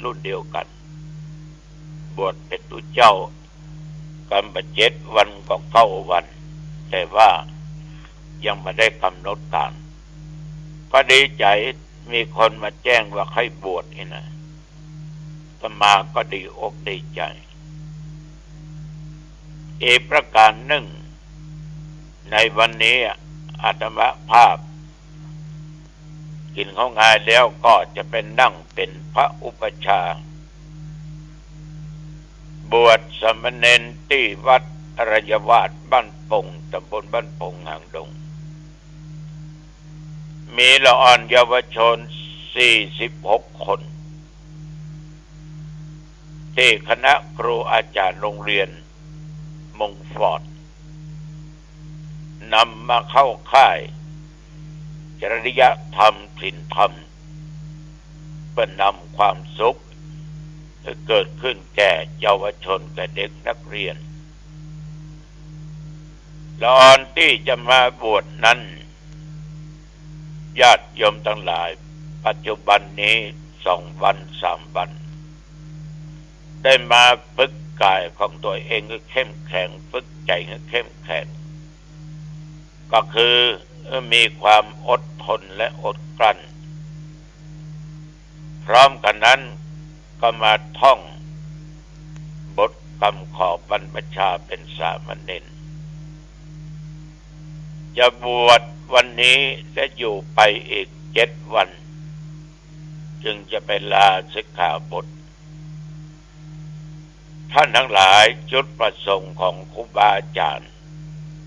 รุ่นเดียวกันบวชเป็นตุเจ้ากันมา7 วันก็9 วันแต่ว่ายังไม่ได้กำหนดการก็ดีใจมีคนมาแจ้งว่าให้บวชนี่นะอาตมาก็ดีอกดีใจอีกประการหนึ่งในวันนี้อาตมาภาพกินข้าวงายแล้วก็จะเป็นนั่งเป็นพระอุปัชฌาย์บวชสามเณรที่วัดอรยวาสบ้านปงตำบลบ้านปงหางดงมีละอ่อนเยาวชน46 คนที่คณะครูอาจารย์โรงเรียนมงฟอร์ดนำมาเข้าค่ายจริยธรรมถิ่นธรรมเพื่อนำความสุขเกิดขึ้นแก่เยาวชนแก่เด็กนักเรียนละอ่อนที่จะมาบวชนั้นญาติโยมทั้งหลายปัจจุบันนี้2 วัน 3 วันได้มาฝึกกายของตัวเองให้เข้มแข็งฝึกใจให้เข้มแข็งก็คือมีความอดทนและอดกลั้นพร้อมกันนั้นก็มาท่องบทคำขอบรรพชาเป็นสามเณรจะบวชวันนี้และอยู่ไปอีก7 วันจึงจะไปลาสิกขาบทท่านทั้งหลายจุดประสงค์ของครูบาอาจารย์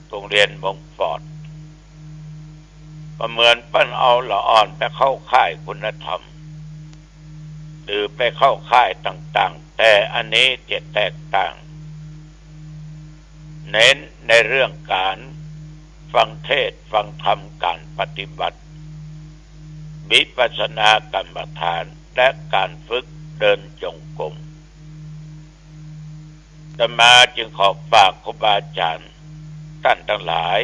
โรงเรียนมงฟอร์ดก็เหมือนปั้นเอาละอ่อนไปเข้าค่ายคุณธรรมหรือไปเข้าค่ายต่างๆแต่อันนี้จะแตกต่างเน้นในเรื่องการฟังเทศน์ฟังธรรมการปฏิบัติวิปัสสนากรรมฐานและการฝึกเดินจงกรมอาตมาจึงขอฝากครูบาอาจารย์ท่านทั้งหลาย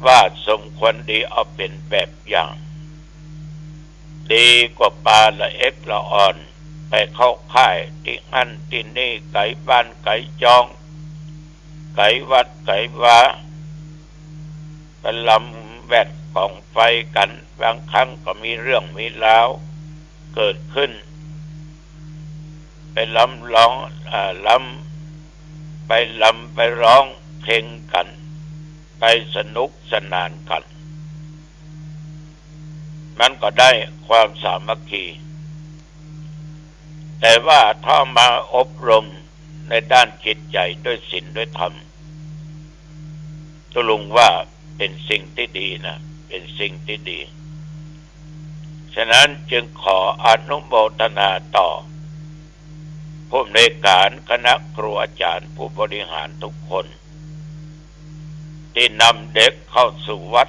ว่าสมควรดีเอาเป็นแบบอย่างดีกว่าปลาละเอ็กละอ่อนไปเข้าค่ายที่นั่นที่นี่ไก่บ้านไก่จองไก่วัดไก่วาไปลำแวดของไฟกันบางครั้งก็มีเรื่องมีราวเกิดขึ้นไปลำร้องไปร้องเพลงกันไปสนุกสนานกันมันก็ได้ความสามัคคีแต่ว่าถ้ามาอบรมในด้านจิตใจด้วยศีลด้วยธรรมตุลุงว่าเป็นสิ่งที่ดีนะเป็นสิ่งที่ดีฉะนั้นจึงขออนุโมทนาต่อผู้อำนวยการคณะครูอาจารย์ผู้บริหารทุกคนที่นำเด็กเข้าสู่วัด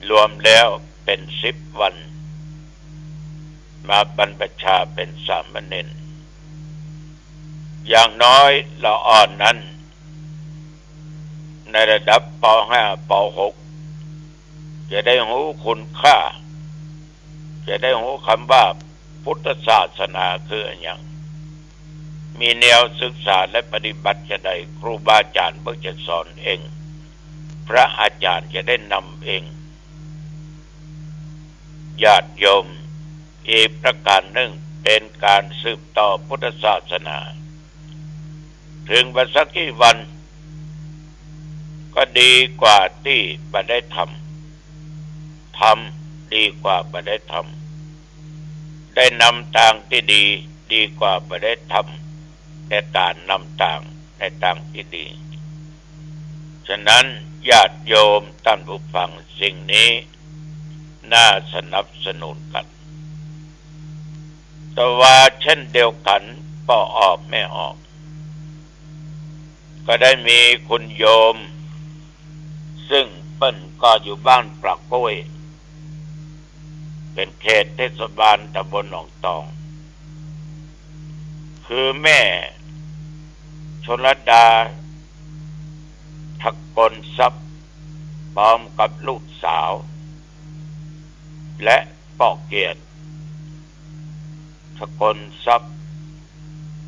รวมแล้วเป็น10 วันมาบรรพชาเป็นสามเณรอย่างน้อยละอ่อนนั้นในระดับป.5 ป.6 จะได้รู้คุณค่าจะได้รู้คำว่าพุทธศาสนาคืออะไรอย่างมีแนวศึกษาและปฏิบัติจะได้ครูบาอาจารย์เพิ่งจะสอนเองพระอาจารย์จะได้นำเองญาติโยมอีกประการหนึ่งเป็นการสืบต่อพุทธศาสนาถึงวันสักกี่วันก็ดีกว่าที่ไม่ได้ทำดีกว่าไม่ได้ทำได้นำทางที่ดีกว่าไม่ได้ทำในการนำทางในทางที่ดีฉะนั้นญาติโยมท่านผู้ฟังสิ่งนี้น่าสนับสนุนกันแต่ว่าเช่นเดียวกันพอออกไม่ออกก็ได้มีคุณโยมซึ่งเปิ้นก็อยู่บ้านปลักกล้วยเป็นเขตเทศบาลตำบลหนองตองคือแม่ชลดาทักกลทรัพย์พร้อมกับลูกสาวและป่อเกียรติ สกลทรัพย์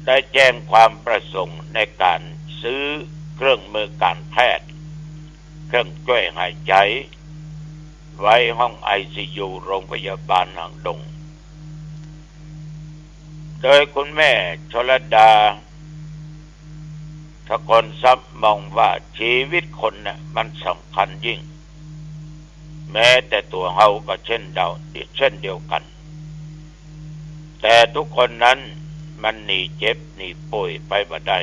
ได้แจ้งความประสงค์ในการซื้อเครื่องมือการแพทย์เครื่องช่วยหายใจไว้ห้อง ICU โรงพยาบาลหางดงโดยคุณแม่ชลดาสกลทรัพย์มองว่าชีวิตคนน่ะมันสำคัญยิ่งแม้แต่ตัวเฮาก็เช่นเดียวกันแต่ทุกคนนั้นมันหนีเจ็บหนีป่วยไปบ่ได้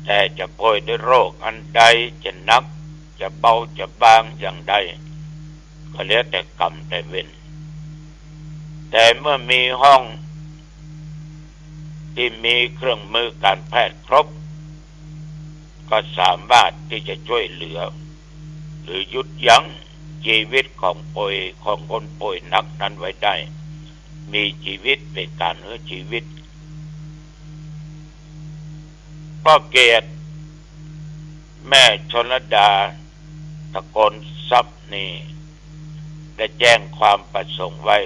แต่จะป่วยด้วยโรคอันใดจะหนักจะเบาจะบางอย่างใดก็แล้วแต่กรรมแต่เวรแต่เมื่อมีห้องที่มีเครื่องมือการแพทย์ครบก็สามารถที่จะช่วยเหลือหรือหยุดยั้งชีวิตของคนป่วยหนักนั้นไว้ได้มีชีวิตเป็นการเหลือชีวิตก็เกียรติแม่ชลดาสกลทรัพย์นี่ได้แจ้งความประสงค์ไว้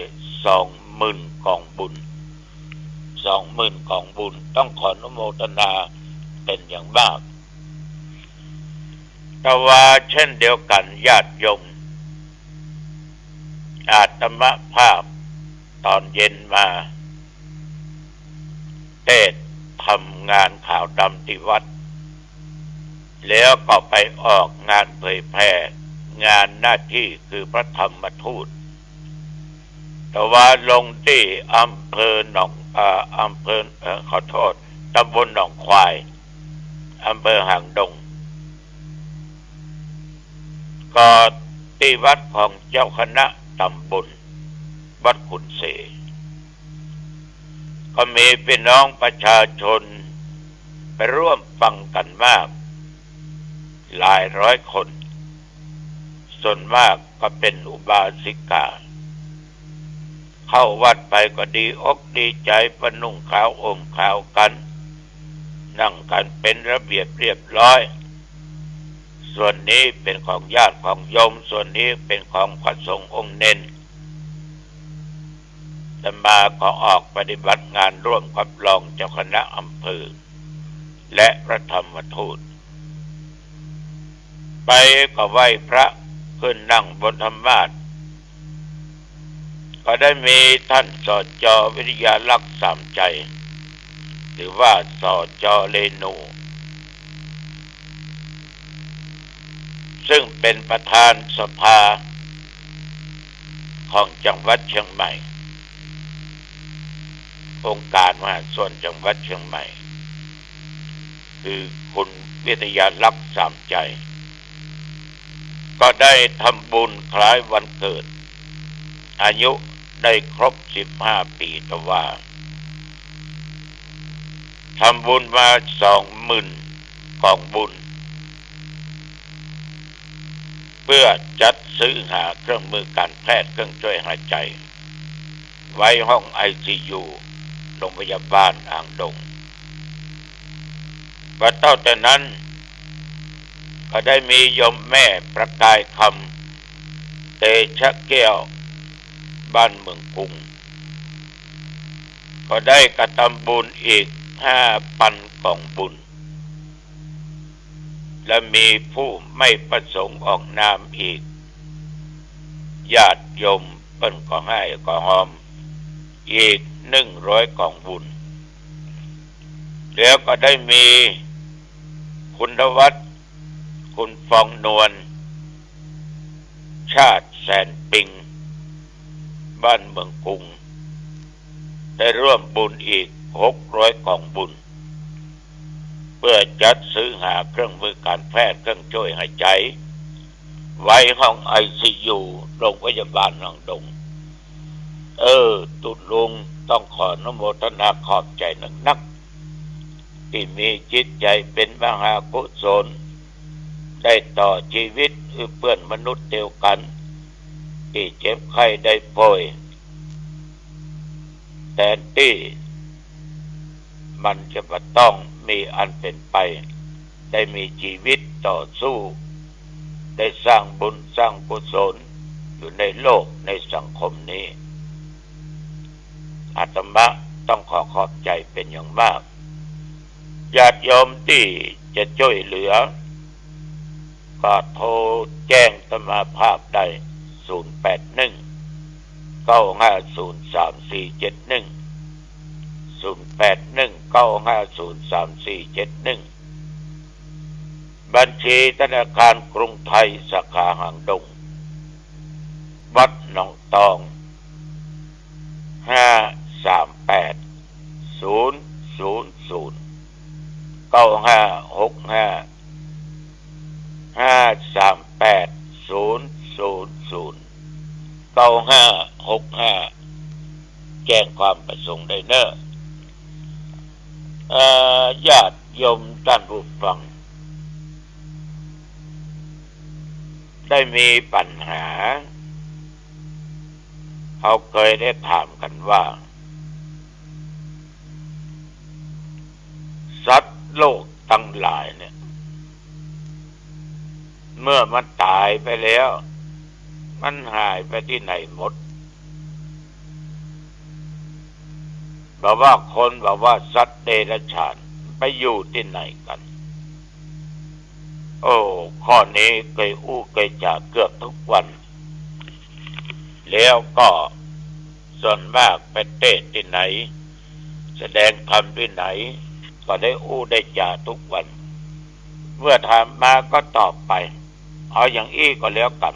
20,000 กองบุญ 20,000 กองบุญต้องขออนุโมทนาเป็นอย่างมากแต่ว่าเช่นเดียวกันญาติโยมอาตมาภาพตอนเย็นมาเทศทำงานข่าวดำที่วัดแล้วก็ไปออกงานเผยแพร่งานหน้าที่คือพระธรรมทูตแต่ว่าลงที่อำเภอหนองตำบลหนองควายอำเภอหางดงก็ที่วัดของเจ้าคณะตำบลวัดขุนเสก็มีพี่น้องประชาชนไปร่วมฟังกันมากหลายร้อยคนส่วนมากก็เป็นอุบาสิกาเข้าวัดไปก็ดีอกดีใจประนุ่งขาวห่มขาวกันนั่งกันเป็นระเบียบเรียบร้อยส่วนนี้เป็นของญาติของโยมส่วนนี้เป็นของพระสงฆ์องค์เน้นแต่มาก็ออกปฏิบัติงานร่วมกับรองเจ้าคณะอำเภอและพระธรรมทูตไปก็ไหว้พระขึ้นนั่งบนธรรมาสน์ก็ได้มีท่านสจ.วิทยาลักษณ์สามใจหรือว่าสจ.เรนูซึ่งเป็นประธานสภาของจังหวัดเชียงใหม่องค์การมหาส่วนจังหวัดเชียงใหม่คือคุณวิทยาลักษณ์สามใจก็ได้ทำบุญคล้ายวันเกิดอายุได้ครบ15 ปีแต่ว่าทำบุญมา 20,000 กองบุญเพื่อจัดซื้อหาเครื่องมือการแพทย์เครื่องช่วยหายใจไว้ห้อง ICU โรงพยาบาลอ่างดงว่าเท่าแต่นั้นก็ได้มีโยมแม่ประกายคำเตชะแก้วบ้านเมืองกรุงก็ได้กระทำบุญอีก 5,000 กองบุญและมีผู้ไม่ประสงค์ออกนามอีกญาติโยมเปิ้นก็ให้ก็หอมอีก100 กองบุญแล้วก็ได้มีคุณวัฒน์คุณฟองนวลชาติแสนปิงบ้านเมืองกรุงได้ร่วมบุญอีก600 กองบุญเพื่อจัดซื้อหาเครื่องมือการแพทย์เครื่องช่วยหายใจไว้ห้อง ICU โรงพยาบาลหนองดงตุลุงต้องขออนุโมทนาขอบใจนักที่มีจิตใจเป็นมหากุศลได้ต่อชีวิตเพื่อนมนุษย์เดียวกันที่เจ็บไข้ได้ป่วยแทนที่มันจะมาต้องมีอันเป็นไปได้มีชีวิตต่อสู้ได้สร้างบุญสร้างกุศลอยู่ในโลกในสังคมนี้ อาตมาต้องขอบใจเป็นอย่างมากญาติโยมที่จะช่วยเหลือก็โทรแจ้งสมาภาพได้081 9503471 บัญชีธนาคารกรุงไทยสาขาหางดงวัดหนองตองแจ้งความประสงค์ได้เนอะญาติโยมท่านผู้ฟังได้มีปัญหาเขาเคยได้ถามกันว่าสัตว์โลกทั้งหลายเนี่ยเมื่อมันตายไปแล้วมันหายไปที่ไหนหมดบอกว่าคนบอกว่าสัตว์เดรัจฉานไปอยู่ที่ไหนกันโอ้ข้อนี้เคยเคยจากเกือบทุกวันแล้วก็ส่วนมากไปเทศที่ไหนแสดงธรรมที่ไหนก็ได้ได้จ่าทุกวันเมื่อถามมาก็ตอบไปเอาอย่างอี้ก็แล้วกัน